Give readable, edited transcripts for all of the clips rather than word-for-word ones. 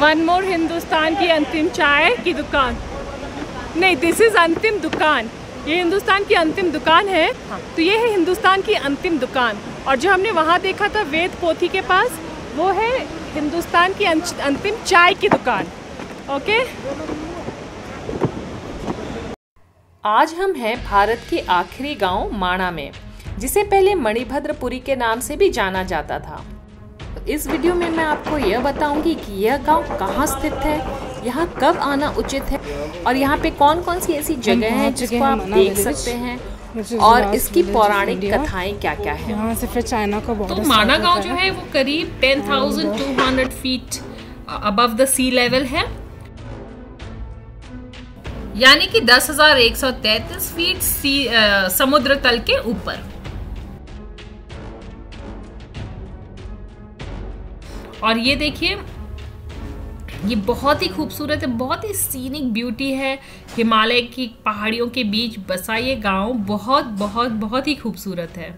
One more Hindustan की अंतिम चाय की दुकान, नहीं दिस इज़ अंतिम दुकान, ये हिंदुस्तान की अंतिम दुकान है। तो ये है हिंदुस्तान की अंतिम दुकान, और जो हमने वहाँ देखा था वेद पोथी के पास, वो है हिंदुस्तान की अंतिम चाय की दुकान। ओके, आज हम हैं भारत के आखिरी गांव माणा में, जिसे पहले मणिभद्रपुरी के नाम से भी जाना जाता था। इस वीडियो में मैं आपको यह बताऊंगी कि यह गांव कहाँ स्थित है, यहाँ कब आना उचित है, और यहाँ पे कौन कौन सी ऐसी जगह हैं जिसको आप देख सकते हैं, और इसकी पौराणिक कथाएं क्या क्या है। यहाँ से फिर चाइना का बॉर्डर। तो माणा गांव जो है वो करीब 10,200 feet above the sea level है, यानी कि 10,133 फीट समुद्र तल के ऊपर। और ये देखिए, ये बहुत ही खूबसूरत है, बहुत ही सीनिक ब्यूटी है। हिमालय की पहाड़ियों के बीच बसा ये गांव बहुत बहुत बहुत ही खूबसूरत है।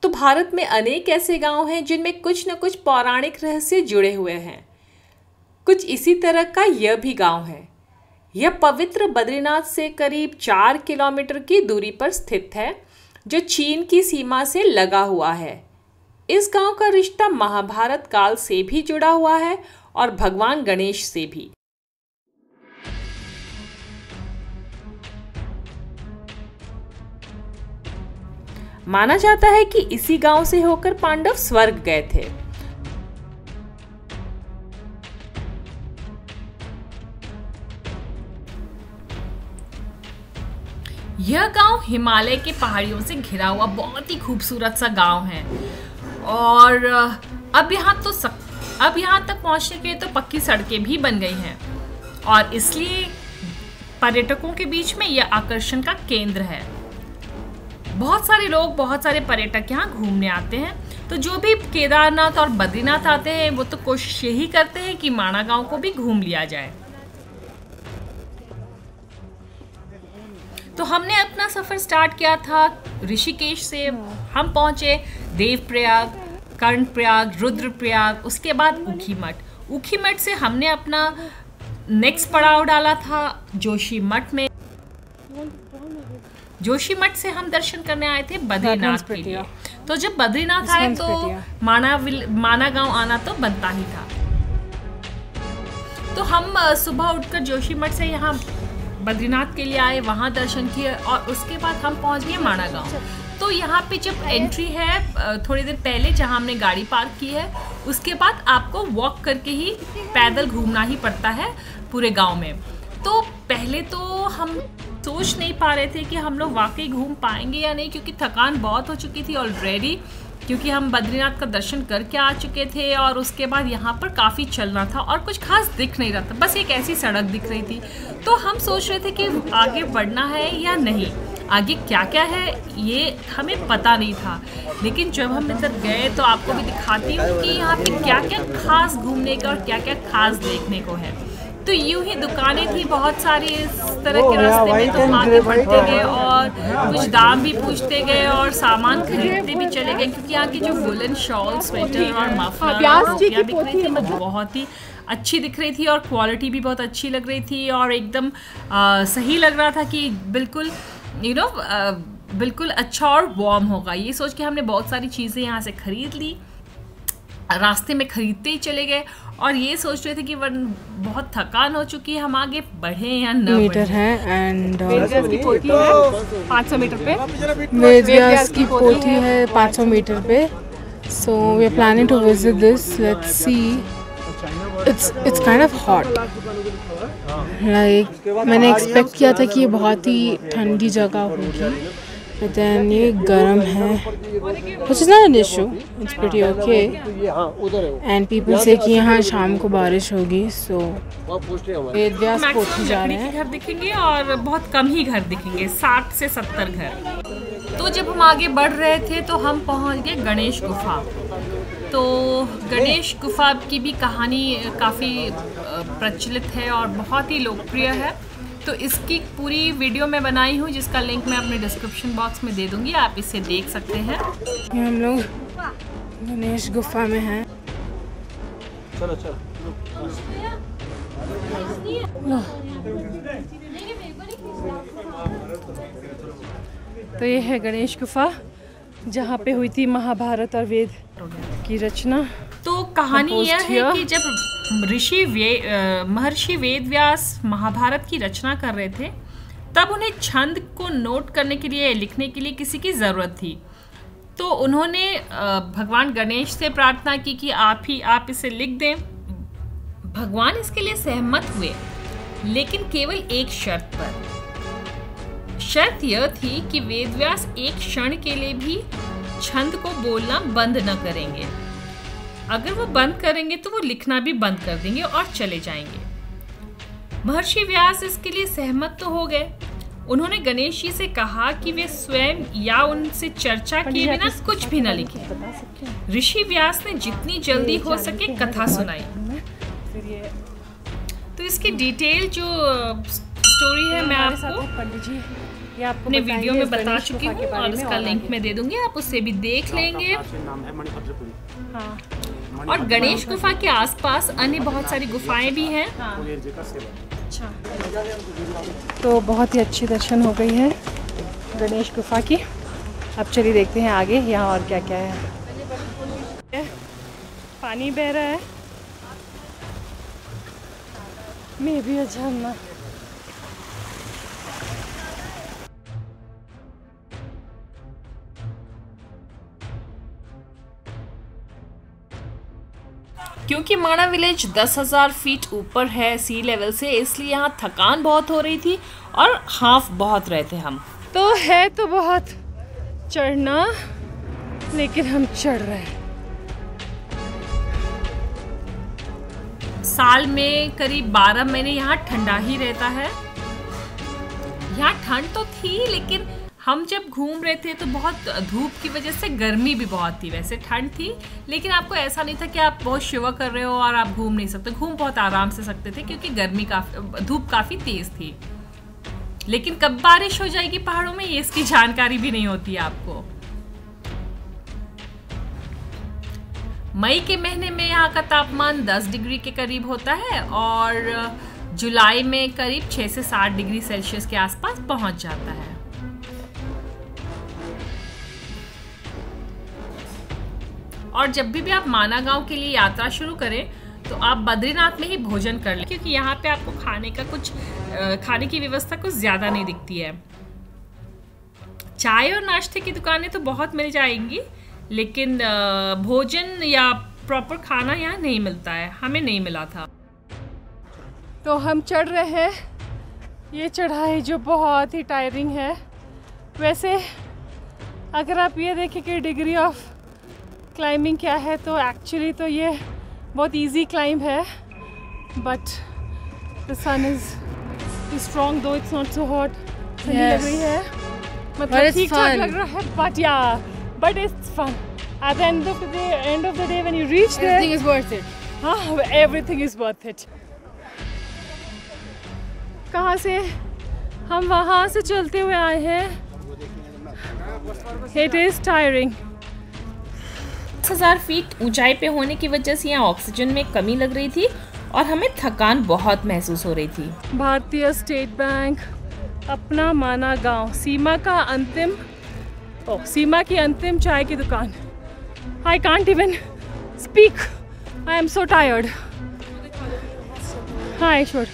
तो भारत में अनेक ऐसे गांव हैं जिनमें कुछ न कुछ पौराणिक रहस्य जुड़े हुए हैं। कुछ इसी तरह का यह भी गांव है। यह पवित्र बद्रीनाथ से करीब 4 किलोमीटर की दूरी पर स्थित है, जो चीन की सीमा से लगा हुआ है। इस गांव का रिश्ता महाभारत काल से भी जुड़ा हुआ है और भगवान गणेश से भी। माना जाता है कि इसी गांव से होकर पांडव स्वर्ग गए थे। यह गांव हिमालय के पहाड़ियों से घिरा हुआ बहुत ही खूबसूरत सा गांव है, और अब यहाँ तक पहुंचने के लिए तो पक्की सड़कें भी बन गई हैं, और इसलिए पर्यटकों के बीच में यह आकर्षण का केंद्र है। बहुत सारे लोग, बहुत सारे पर्यटक यहाँ घूमने आते हैं। तो जो भी केदारनाथ और बद्रीनाथ आते हैं वो तो कोशिश यही करते हैं कि माणा गांव को भी घूम लिया जाए। तो हमने अपना सफर स्टार्ट किया था ऋषिकेश से। हम पहुंचे देवप्रयाग, कर्णप्रयाग, रुद्रप्रयाग, उसके बाद ऊखीमठ। ऊखीमठ से हमने अपना नेक्स्ट पड़ाव डाला था जोशीमठ में। जोशीमठ से हम दर्शन करने आए थे बद्रीनाथ के लिए। तो जब बद्रीनाथ आए तो माणा गांव आना तो बनता ही था। तो हम सुबह उठकर जोशीमठ से यहाँ बद्रीनाथ के लिए आए, वहाँ दर्शन किए, और उसके बाद हम पहुँच गए माणा गांव। तो यहाँ पे जब एंट्री है थोड़ी देर पहले जहाँ हमने गाड़ी पार्क की है, उसके बाद आपको वॉक करके ही पैदल घूमना ही पड़ता है पूरे गाँव में। तो पहले तो हम सोच नहीं पा रहे थे कि हम लोग वाकई घूम पाएंगे या नहीं, क्योंकि थकान बहुत हो चुकी थी ऑलरेडी, क्योंकि हम बद्रीनाथ का दर्शन करके आ चुके थे, और उसके बाद यहाँ पर काफ़ी चलना था और कुछ खास दिख नहीं रहा था, बस एक ऐसी सड़क दिख रही थी। तो हम सोच रहे थे कि आगे बढ़ना है या नहीं, आगे क्या क्या है ये हमें पता नहीं था। लेकिन जब हम इधर गए तो आपको भी दिखाती हूँ कि यहाँ पे क्या क्या खास घूमने का और क्या क्या खास देखने को है। तो यूं ही दुकानें थी बहुत सारी इस तरह के रास्ते में, तो हम आगे बढ़ते गए और कुछ दाम भी पूछते गए और सामान खरीदते भी चले गए, क्योंकि यहाँ की जो वुलन शॉल, स्वेटर और मफलर टोपियाँ बिक रही थी, वो बहुत ही अच्छी दिख रही थी और क्वालिटी भी बहुत अच्छी लग रही थी, और एकदम सही लग रहा था कि बिल्कुल बिल्कुल अच्छा और वार्म होगा। ये सोच के हमने बहुत सारी चीज़ें यहाँ से खरीद ली, रास्ते में खरीदते ही चले गए, और ये सोच रहे थे कि बहुत थकान हो चुकी है, हम आगे बढ़े या न मीटर है। एंड वेदव्यास की पोथी है 500 मीटर पे, वेदव्यास की पोथी है 500 मीटर पे। So we are planning to visit this, let's see. It's kind of hot, like मैंने एक्सपेक्ट किया था कि ये बहुत ही ठंडी जगह होगी, But then ये गर्म है, which is not an issue. It's pretty okay. And people say कि यहाँ शाम को बारिश होगी, so वेद व्यास कोठी जा रहे हैं। घर दिखेंगे और बहुत कम ही घर दिखेंगे, 60 से 70 घर। तो जब हम आगे बढ़ रहे थे तो हम पहुँच गए गणेश गुफा। तो गणेश गुफा की भी कहानी काफ़ी प्रचलित है और बहुत ही लोकप्रिय है। तो इसकी पूरी वीडियो मैं बनाई हूँ, जिसका लिंक मैं अपने डिस्क्रिप्शन बॉक्स में दे दूँगी, आप इसे देख सकते हैं। ये हम लोग गणेश गुफा में हैं। चलो चलो। तो ये है गणेश गुफा, जहाँ पे हुई थी महाभारत और वेद की रचना। तो कहानी यह है कि जब महर्षि वेद व्यास महाभारत की रचना कर रहे थे, तब उन्हें छंद को नोट करने के लिए, लिखने के लिए किसी की ज़रूरत थी। तो उन्होंने भगवान गणेश से प्रार्थना की कि आप इसे लिख दें। भगवान इसके लिए सहमत हुए, लेकिन केवल एक शर्त पर। शर्त यह थी कि वेद व्यास एक क्षण के लिए भी छंद को बोलना बंद न करेंगे। अगर वो बंद करेंगे तो वो लिखना भी बंद कर देंगे और चले जाएंगे। महर्षि व्यास इसके लिए सहमत तो हो गए। उन्होंने गणेश जी से कहा कि वे स्वयं या उनसे चर्चा किए बिना कुछ भी न लिखें। ऋषि व्यास ने जितनी जल्दी हो सके कथा सुनाई। तो इसकी डिटेल जो स्टोरी है मैं आपको अपने वीडियो में बता चुकी हूँ और इसका लिंक मैं दे दूंगी, आप उससे भी देख लेंगे। हाँ। और गणेश गुफा के आसपास अन्य बहुत सारी गुफाएं भी हैं। अच्छा। तो बहुत ही अच्छी दर्शन हो गई है गणेश गुफा की। अब चलिए देखते हैं आगे यहाँ और क्या क्या है। पानी बह रहा है, मे भी a झरना। क्योंकि माणा विलेज 10,000 फीट ऊपर है सी लेवल से, इसलिए यहाँ थकान बहुत हो रही थी और हाफ बहुत रहे थे हम। तो है तो बहुत चढ़ना, लेकिन हम चढ़ रहे हैं। साल में करीब 12 महीने यहाँ ठंडा ही रहता है। यहाँ ठंड तो थी, लेकिन हम जब घूम रहे थे तो बहुत धूप की वजह से गर्मी भी बहुत थी। वैसे ठंड थी, लेकिन आपको ऐसा नहीं था कि आप बहुत शिवर कर रहे हो और आप घूम नहीं सकते। घूम बहुत आराम से सकते थे, क्योंकि धूप काफ़ी तेज़ थी। लेकिन कब बारिश हो जाएगी पहाड़ों में, ये इसकी जानकारी भी नहीं होती आपको। मई के महीने में यहाँ का तापमान 10 डिग्री के करीब होता है और जुलाई में करीब 6 से 7 डिग्री सेल्सियस के आसपास पहुँच जाता है। और जब भी आप माना गांव के लिए यात्रा शुरू करें तो आप बद्रीनाथ में ही भोजन कर लें, क्योंकि यहाँ पे आपको खाने की व्यवस्था कुछ ज़्यादा नहीं दिखती है। चाय और नाश्ते की दुकानें तो बहुत मिल जाएंगी, लेकिन भोजन या प्रॉपर खाना यहाँ नहीं मिलता है। हमें नहीं मिला था। तो हम चढ़ रहे हैं ये चढ़ाई, जो बहुत ही टायरिंग है। वैसे अगर आप ये देखें कि डिग्री ऑफ क्लाइंबिंग क्या है, तो एक्चुअली तो ये बहुत इजी क्लाइंब है, but the sun is strong, though it's not so hot. ठंडी लग रही है, मतलब ठीक ठाक लग रहा है, but it's fun. At the end of the day when you reach there, everything is worth it. Everything is worth it. कहाँ से हम वहाँ से चलते हुए आए हैं। It is tiring. 10,000 फीट ऊंचाई पे होने की वजह से यहाँ ऑक्सीजन में कमी लग रही थी और हमें थकान बहुत महसूस हो रही थी। भारतीय स्टेट बैंक, अपना माना गांव, सीमा की अंतिम चाय की दुकान। I can't even speak. I am so tired. हाँ ईश्वर,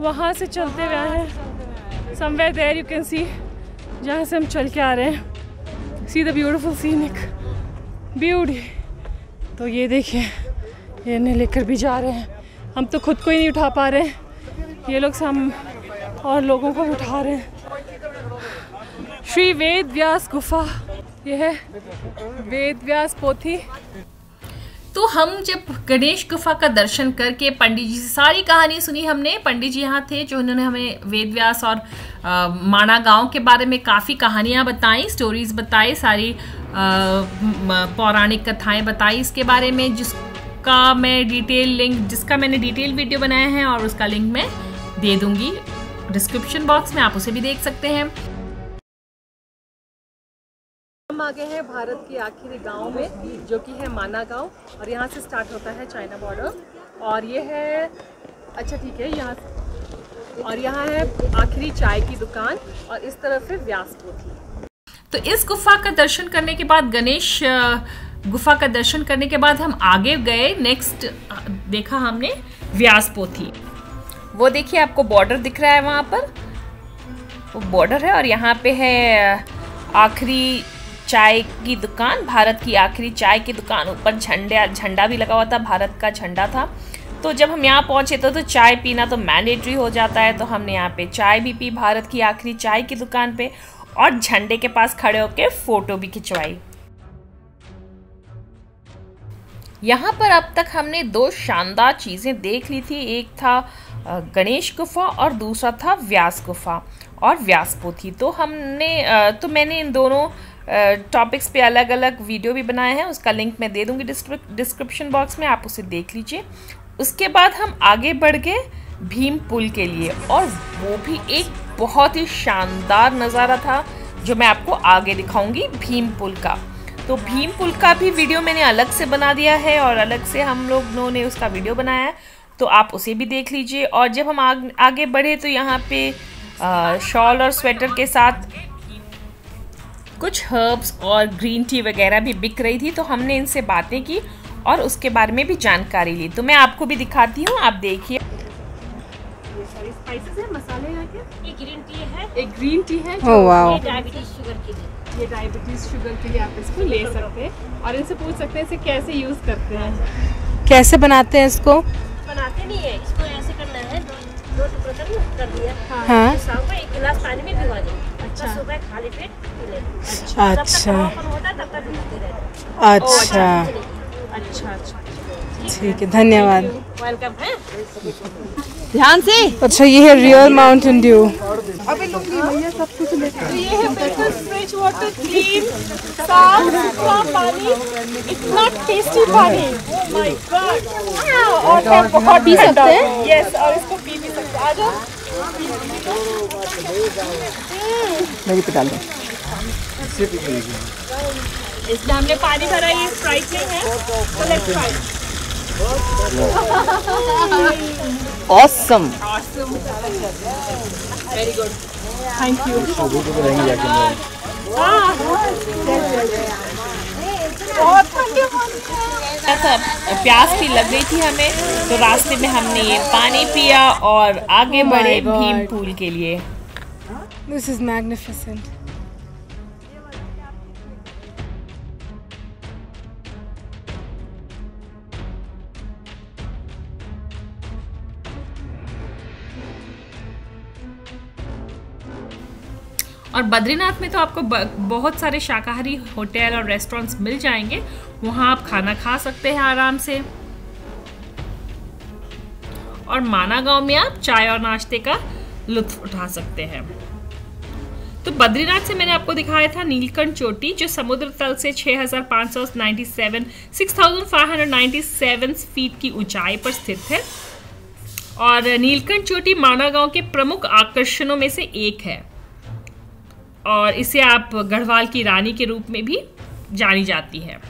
वहाँ से चलते हुए आए हैं। Somewhere there you can see, जहाँ से हम चल के आ रहे हैं। See the beautiful scenic beauty. तो ये देखिए, ये इन्हें लेकर भी जा रहे हैं। हम तो खुद को ही नहीं उठा पा रहे हैं, ये लोग हम और लोगों को उठा रहे हैं। श्री वेद व्यास गुफा, ये है वेद व्यास पोथी। तो हम जब गणेश गुफा का दर्शन करके पंडित जी से सारी कहानी सुनी हमने। पंडित जी यहाँ थे जो उन्होंने हमें वेद व्यास और माणा गांव के बारे में काफ़ी कहानियाँ बताई, स्टोरीज बताई, सारी पौराणिक कथाएं बताई इसके बारे में, जिसका मैंने डिटेल वीडियो बनाया है और उसका लिंक मैं दे दूंगी डिस्क्रिप्शन बॉक्स में, आप उसे भी देख सकते हैं। हम आ गए हैं भारत के आखिरी गांव में, जो कि है माना गांव, और यहाँ से स्टार्ट होता है चाइना बॉर्डर, और ये है, अच्छा ठीक है, यहाँ, और यहाँ है आखिरी चाय की दुकान, और इस तरफ है व्यास पोथी। तो इस गुफा का दर्शन करने के बाद, गणेश गुफा का दर्शन करने के बाद हम आगे गए। नेक्स्ट देखा हमने व्यास पोथी। वो देखिए आपको बॉर्डर दिख रहा है, वहाँ पर वो बॉर्डर है, और यहाँ पे है आखिरी चाय की दुकान, भारत की आखिरी चाय की दुकान। ऊपर झंडा भी लगा हुआ था, भारत का झंडा था। तो जब हम यहाँ पहुँचे तो चाय पीना तो मैंडेटरी हो जाता है, तो हमने यहाँ पे चाय भी पी भारत की आखिरी चाय की दुकान पे, और झंडे के पास खड़े होकर फोटो भी खिंचवाई। यहाँ पर अब तक हमने 2 शानदार चीज़ें देख ली थी, एक था गणेश गुफा और दूसरा था व्यास गुफा और व्यास पोथी। तो मैंने इन दोनों टॉपिक्स पे अलग अलग वीडियो भी बनाए हैं, उसका लिंक मैं दे दूंगी डिस्क्रिप्शन बॉक्स में, आप उसे देख लीजिए। उसके बाद हम आगे बढ़ गए भीम पुल के लिए, और वो भी एक बहुत ही शानदार नज़ारा था जो मैं आपको आगे दिखाऊंगी भीम पुल का। तो भीम पुल का भी वीडियो मैंने अलग से बना दिया है, और अलग से हम लोगों ने उसका वीडियो बनाया है, तो आप उसे भी देख लीजिए। और जब हम आगे बढ़े तो यहाँ पे शॉल और स्वेटर के साथ कुछ हर्ब्स और ग्रीन टी वगैरह भी बिक रही थी, तो हमने इनसे बातें की और उसके बारे में भी जानकारी ली। तो मैं आपको भी दिखाती हूँ, आप देखिए। ये सारी स्पाइसेस हैं, मसाले यहाँ के। ये ग्रीन टी है, एक ग्रीन टी है, ओह वाओ, ये डायबिटीज शुगर के लिए। ये डायबिटीज शुगर के लिए आप इसको ले सकते हैं, और इनसे पूछ सकते हैं इसे कैसे यूज़ करते हैं। कैसे बनाते हैं इसको? बनाते नहीं है, इसको ऐसे करना है, 2 टुकड़ा कर दिया, हाँ, शाम को 1 गिलास पानी में भिगो दें, अच्छा, सुबह खाली पेट पी लें। अच्छा, जब तक खाना होता है तब तक भिगोते रहते। अच्छा, अच्छा, ठीक है, धन्यवाद। वेलकम है। ध्यान से। अच्छा, ये है रियल माउंटेन ड्यू। तो ये है बिल्कुल फ्रेश वाटर, क्लीन, साफ सुथरा पानी, इतना टेस्टी पानी, ओह माय गॉड। और बहुत पी सकते हैं, यस, और इसको पी भी सकते हैं। आ जाओ, मेरी पे डाल दो। इसमें हमने पानी भरा, ये स्प्राइट नहीं है, तो let's try. Awesome, very good, thank you. प्यास भी लग रही थी हमें, तो रास्ते में हमने ये पानी पिया और आगे बढ़े भीम पुल के लिए। This is magnificent. और बद्रीनाथ में तो आपको बहुत सारे शाकाहारी होटल और रेस्टोरेंट्स मिल जाएंगे, वहाँ आप खाना खा सकते हैं आराम से। और माना गांव में आप चाय और नाश्ते का लुत्फ उठा सकते हैं। तो बद्रीनाथ से मैंने आपको दिखाया था नीलकंठ चोटी, जो समुद्र तल से 6,597 फीट की ऊंचाई पर स्थित है। और नीलकंठ चोटी माना गांव के प्रमुख आकर्षणों में से एक है, और इसे आप गढ़वाल की रानी के रूप में भी जानी जाती है।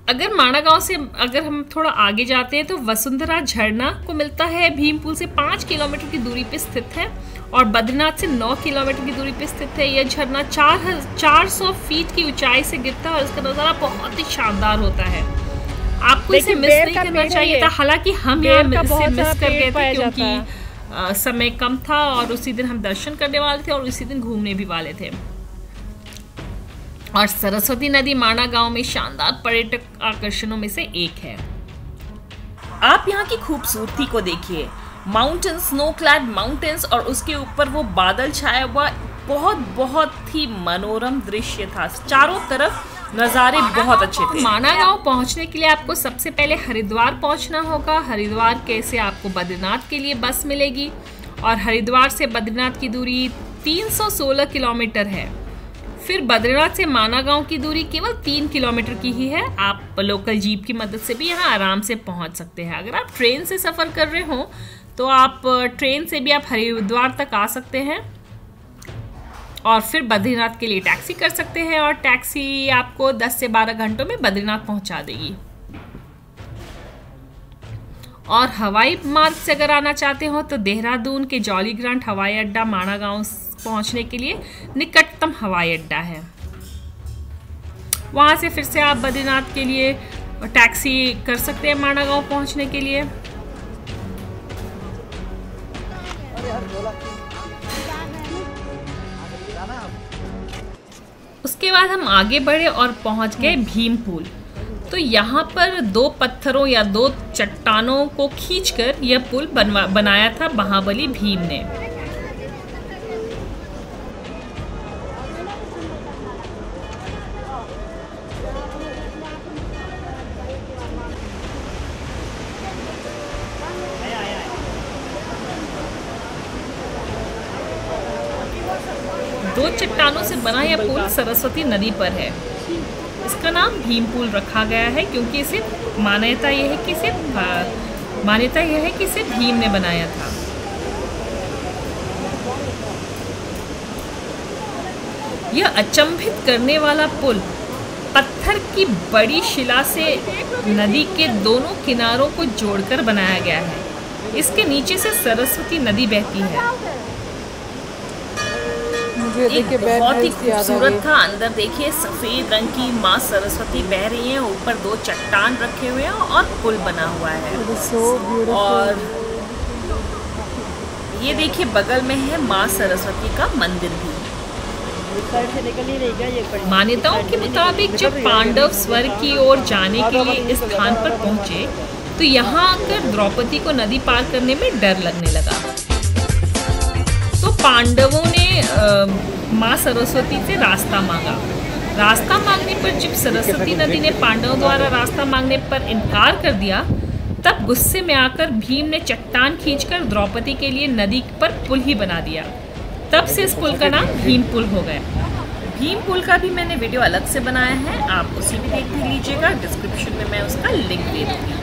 अगर माना गांव से अगर हम थोड़ा आगे जाते हैं तो वसुंधरा झरना को मिलता है, भीमपुल से 5 किलोमीटर की दूरी पर स्थित है, और बद्रीनाथ से 9 किलोमीटर की दूरी पर स्थित है। यह झरना 400 फीट की ऊंचाई से गिरता है, और इसका नज़ारा बहुत ही शानदार होता है। आपको इसे मिस नहीं करना चाहिए था, हालांकि हम यहाँ इसे मिस कर गए थे क्योंकि समय कम था, और उसी दिन हम दर्शन करने वाले थे और उसी दिन घूमने भी वाले थे। और सरस्वती नदी माना गांव में शानदार पर्यटक आकर्षणों में से एक है। आप यहाँ की खूबसूरती को देखिए, माउंटेन, स्नो क्लैड माउंटेन्स और उसके ऊपर वो बादल छाया हुआ बहुत ही मनोरम दृश्य था। चारों तरफ नज़ारे बहुत अच्छे थे। माना गांव पहुंचने के लिए आपको सबसे पहले हरिद्वार पहुंचना होगा। हरिद्वार से आपको बद्रीनाथ के लिए बस मिलेगी और हरिद्वार से बद्रीनाथ की दूरी 316 किलोमीटर है। फिर बद्रीनाथ से माना गांव की दूरी केवल 3 किलोमीटर की ही है। आप लोकल जीप की मदद से भी यहाँ आराम से पहुंच सकते हैं। अगर आप ट्रेन से सफ़र कर रहे हो तो आप ट्रेन से भी आप हरिद्वार तक आ सकते हैं और फिर बद्रीनाथ के लिए टैक्सी कर सकते हैं और टैक्सी आपको 10 से 12 घंटों में बद्रीनाथ पहुंचा देगी। और हवाई मार्ग से अगर आना चाहते हो तो देहरादून के जॉली ग्रांट हवाई अड्डा माना गांव पहुंचने के लिए निकटतम हवाई अड्डा है। वहां से फिर से आप बद्रीनाथ के लिए टैक्सी कर सकते हैं माना गांव पहुंचने के लिए। उसके बाद हम आगे बढ़े और पहुंच गए भीम पुल। तो यहाँ पर 2 पत्थरों या 2 चट्टानों को खींचकर यह पुल बनाया था महाबली भीम ने। दो चट्टानों से बना यह पुल सरस्वती नदी पर है। इसका नाम भीम पुल रखा गया है क्योंकि इसे मान्यता यह है कि इसे भीम ने बनाया था। यह अचंभित करने वाला पुल पत्थर की बड़ी शिला से नदी के दोनों किनारों को जोड़कर बनाया गया है। इसके नीचे से सरस्वती नदी बहती है। एक बहुत ही खूबसूरत था। अंदर देखिए सफेद रंग की माँ सरस्वती बह रही हैं, ऊपर 2 चट्टान रखे हुए हैं और पुल बना हुआ है। और ये देखिए बगल में है माँ सरस्वती का मंदिर भी। मान्यताओं के मुताबिक जब पांडव स्वर्ग की ओर जाने के लिए इस स्थान पर पहुंचे तो यहाँ आकर द्रौपदी को नदी पार करने में डर लगने लगा। तो पांडवों ने माँ सरस्वती से रास्ता मांगा। रास्ता मांगने पर जब सरस्वती नदी ने पांडवों द्वारा रास्ता मांगने पर इनकार कर दिया, तब गुस्से में आकर भीम ने चट्टान खींचकर द्रौपदी के लिए नदी पर पुल ही बना दिया। तब से इस पुल का नाम भीम पुल हो गया। भीम पुल का भी मैंने वीडियो अलग से बनाया है, आप उसी भी देख लीजिएगा। डिस्क्रिप्शन में मैं उसका लिंक दे दूँगी।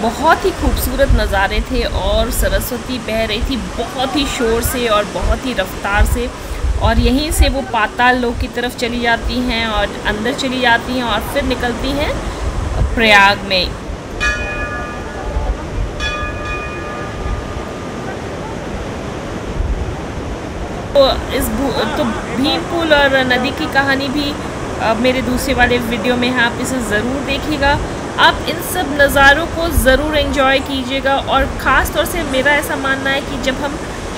बहुत ही खूबसूरत नज़ारे थे और सरस्वती बह रही थी बहुत ही शोर से और बहुत ही रफ्तार से। और यहीं से वो पाताल लोक की तरफ चली जाती हैं और अंदर चली जाती हैं और फिर निकलती हैं प्रयाग में। तो भीम पुल और नदी की कहानी भी मेरे दूसरे वाले वीडियो में है, आप इसे ज़रूर देखिएगा। आप इन सब नज़ारों को ज़रूर एंजॉय कीजिएगा। और ख़ास तौर से मेरा ऐसा मानना है कि जब हम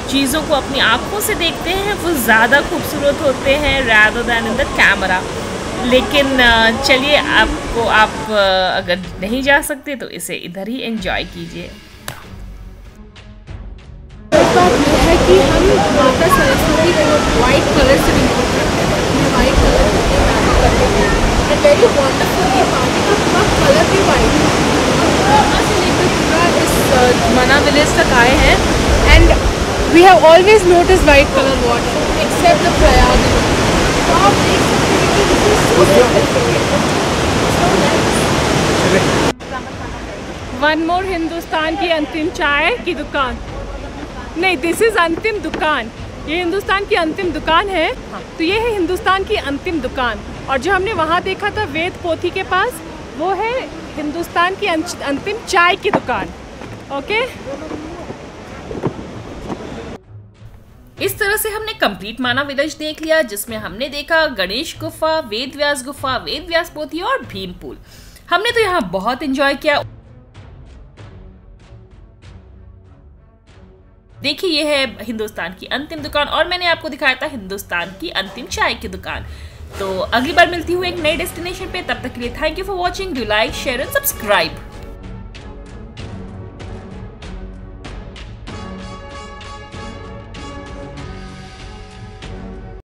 चीज़ों को अपनी आँखों से देखते हैं वो ज़्यादा खूबसूरत होते हैं rather than in the camera। लेकिन चलिए आप अगर नहीं जा सकते तो इसे इधर ही एंजॉय कीजिए। बात यह है कि हम माता सरस्वती को वाइट कलर से रिमूव करते हैं। वाइट कलर करते हैं एंड वेरी वंडरफुल। ये पानी का पूरा कलर भी वाइट है। वहाँ से लेकर पूरा इस मना विलेज तक आए हैं and we have always notice white colour water except the Prayag. तो आप देख सकते हैं कि वन मोर हिंदुस्तान की अंतिम चाय की दुकान नहीं, दिस इज़ अंतिम दुकान। ये हिंदुस्तान की अंतिम दुकान है। तो ये है हिंदुस्तान की अंतिम दुकान। और जो हमने वहाँ देखा था वेद पोथी के पास, वो है हिंदुस्तान की अंतिम चाय की दुकान। ओके, इस तरह से हमने कंप्लीट माना विलेज देख लिया, जिसमें हमने देखा गणेश गुफा, वेद व्यास पोथी और भीम पुल। हमने तो यहाँ बहुत एंजॉय किया। देखिए ये है हिंदुस्तान की अंतिम दुकान और मैंने आपको दिखाया था हिंदुस्तान की अंतिम चाय की दुकान। तो अगली बार मिलती हूँ एक नए डेस्टिनेशन पे, तब तक के लिए thank you for watching, do like share and subscribe.